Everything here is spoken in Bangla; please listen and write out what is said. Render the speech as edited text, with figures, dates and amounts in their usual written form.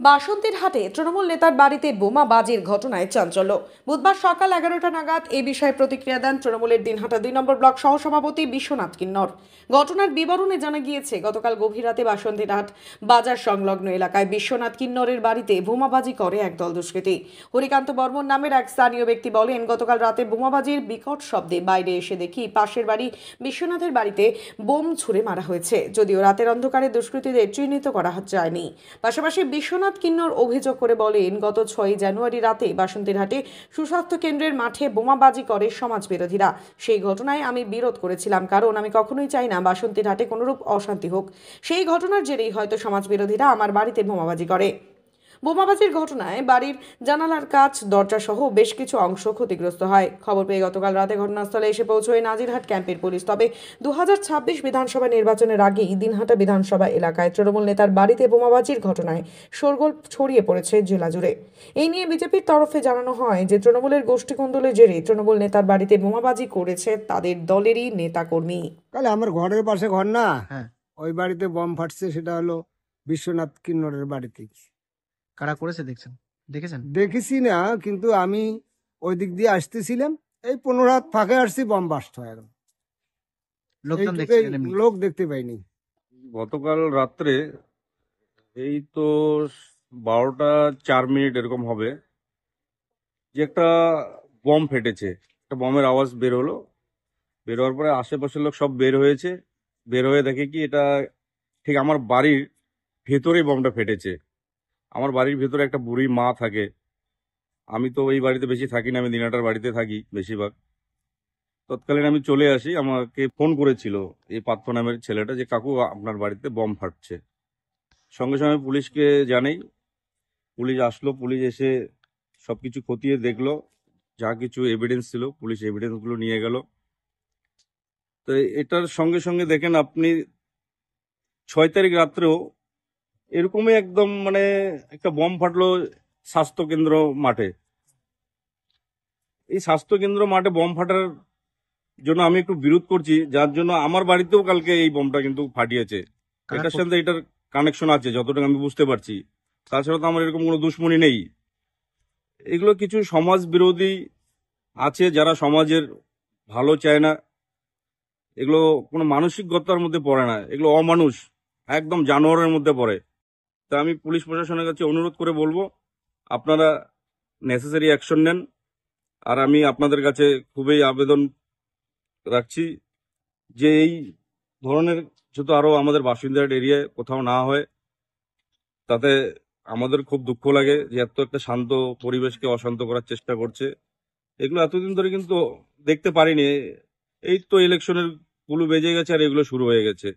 বাসন্তীর হাটে তৃণমূল নেতার বাড়িতে বোমাবাজির ঘটনায় চাঞ্চল্য। বুধবার সকাল 11টা নাগাদ এই বিষয়ে প্রতিক্রিয়া দেন তৃণমূলের দিনহাটা 2 নম্বর ব্লক সহসভাপতি বিশ্বনাথ কিন্নর। ঘটনার বিবরণে জানা গিয়েছে, গতকাল গভীর রাতে বাসন্তীর হাট বাজার সংলগ্ন এলাকায় বিশ্বনাথ কিন্নরের বাড়িতে বোমাবাজি করে একদল দুষ্কৃতী। হরিকান্ত বর্মন নামের এক স্থানীয় ব্যক্তি বলেন, গতকাল রাতে বোমাবাজির বিকট শব্দে বাইরে এসে দেখি পাশের বাড়ি বিশ্বনাথের বাড়িতে বোম ছুড়ে মারা হয়েছে। যদিও রাতের অন্ধকারে দুষ্কৃতীদের চিহ্নিত করা যায়নি। পাশাপাশি বিশ্বনাথ কিন্নর অভিযোগ করে বলেন, গত 6 জানুয়ারি রাতে বাসন্তীর হাটে সুস্বাস্থ্য কেন্দ্রের মাঠে বোমাবাজি করে সমাজ বিরোধীরা। সেই ঘটনায় আমি বিরোধ করেছিলাম, কারণ আমি কখনোই চাই না বাসন্তীর হাটে কোনোরূপ অশান্তি হোক। সেই ঘটনার জেরেই হয়তো সমাজ বিরোধীরা আমার বাড়িতে বোমাবাজি করে। বোমাবাজির ঘটনায় বাড়ির জানালার কাচ, দরজা সহ বেশ কিছু অংশ ক্ষতিগ্রস্ত হয়। খবর পেয়ে গতকাল রাতে ঘটনাস্থলে এসে পৌঁছয় নাজিরহাট ক্যাম্পের পুলিশ। তবে 2026 বিধানসভা নির্বাচনের আগেই দিনহাটা বিধানসভা এলাকায় তৃণমূল নেতার বাড়িতে বোমাবাজির ঘটনায় শোরগোল ছড়িয়ে পড়েছে জেলা জুড়ে। এই নিয়ে বিজেপির তরফে জানানো হয় যে তৃণমূলের গোষ্ঠীকন্দলের জেরে তৃণমূল নেতার বাড়িতে বোমাবাজি করেছে তাদের দলেরই নেতাকর্মী। তাহলে আমার ঘরের পাশে ঘর না, ওই বাড়িতে বম ফাটছে, সেটা হলো বিশ্বনাথ কিন্নরের বাড়িতে। কারা করেছে দেখেছেন? দেখেছি না, কিন্তু আমি ওই দিক দিয়ে আসতেছিলাম, এই 15 হাত ফাঁকে আসছি, বম বাস্ট হয়ে গেল। লোকজন এইটুকুই, দেখছিলেন এমনি? লোক দেখতে পাইনি। গতকাল রাত্রে এই তো 12টা 4 মিনিট এরকম হবে, যে একটা বম ফেটেছে। একটা বমের আওয়াজ বের হলো। বের হওয়ার পরে আশেপাশের লোক সব বের হয়েছে। বের হয়ে দেখে কি এটা ঠিক আমার বাড়ির ভেতরেই বমটা ফেটেছে। আমার বাড়ির ভেতরে একটা বুড়ি মা থাকে। আমি তো এই বাড়িতে বেশি থাকি না, আমি দিনাটার বাড়িতে থাকি বেশিরভাগ। তৎকালীন আমি চলে আসি, আমাকে ফোন করেছিল এই পার্থ নামের ছেলেটা যে কাকু আপনার বাড়িতে বম ফাটছে। সঙ্গে সঙ্গে পুলিশকে জানাই। পুলিশ আসলো, পুলিশ এসে সবকিছু খতিয়ে দেখলো, যা কিছু এভিডেন্স ছিল পুলিশ এভিডেন্সগুলো নিয়ে গেল। তো এটার সঙ্গে সঙ্গে দেখেন আপনি 6 তারিখ রাত্রেও এরকমই একদম মানে একটা বম ফাটলো স্বাস্থ্য কেন্দ্র মাঠে। এই স্বাস্থ্য কেন্দ্র মাঠে বম ফাটার জন্য আমি একটু বিরোধ করছি, যার জন্য আমার বাড়িতেও কালকে এই বমটা কিন্তু ফাটিয়েছে। এটার সাথে এটার কানেকশন আছে যতটুকু আমি বুঝতে পারছি। তাছাড়া তো আমার এরকম কোনো দুশ্মনী নেই। এগুলো কিছু সমাজ বিরোধী আছে যারা সমাজের ভালো চায় না। এগুলো কোনো মানসিকতার মধ্যে পড়ে না, এগুলো অমানুষ, একদম জানোয়ারের মধ্যে পড়ে। তা আমি পুলিশ প্রশাসনের কাছে অনুরোধ করে বলবো, আপনারা নেসেসারি অ্যাকশন নেন। আর আমি আপনাদের কাছে খুবই আবেদন রাখছি যে এই ধরনের যেহেতু আরো আমাদের বাসিন্দার এরিয়ায় কোথাও না হয়, তাতে আমাদের খুব দুঃখ লাগে যে এত একটা শান্ত পরিবেশকে অশান্ত করার চেষ্টা করছে। এগুলো এতদিন ধরে কিন্তু দেখতে পারিনি। এই তো ইলেকশনের কুলু বেজে গেছে আর এগুলো শুরু হয়ে গেছে।